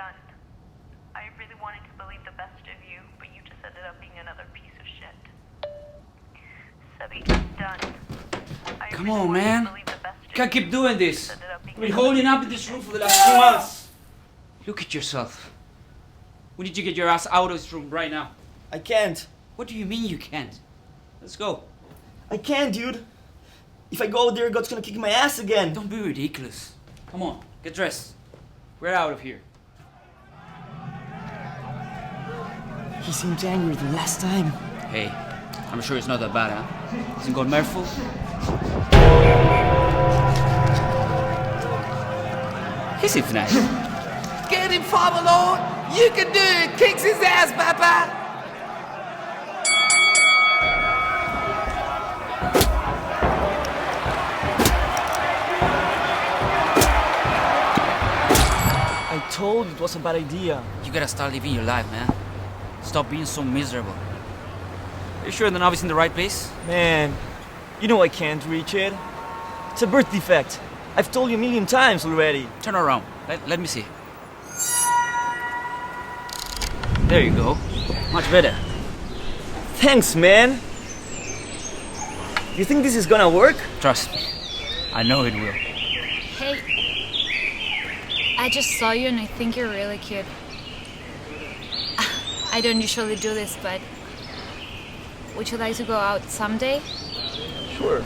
done. I really wanted to believe the best of you, but you just ended up being another piece of shit. Sebi, I'm done. Come on, man. Can't keep doing this. I've been holding up in this room for the last 2 months. Look at yourself. We need to get your ass out of this room right now. I can't. What do you mean you can't? Let's go. I can't, dude. If I go there, God's gonna kick my ass again. Don't be ridiculous. Come on, get dressed. We're out of here. He seemed angry the last time. Hey, I'm sure it's not that bad, huh? Isn't God merciful? He's it, Fnash. Get him, Father Lord! You can do it! Kicks his ass, Papa! I told you it was a bad idea. You gotta start living your life, man. Stop being so miserable. Are you sure the knob is in the right place? Man, you know I can't reach it. It's a birth defect. I've told you a million times already. Turn around. Let me see. There you go. Much better. Thanks, man. You think this is gonna work? Trust me. I know it will. Hey, I just saw you and I think you're really cute. I don't usually do this, but would you like to go out someday? Sure.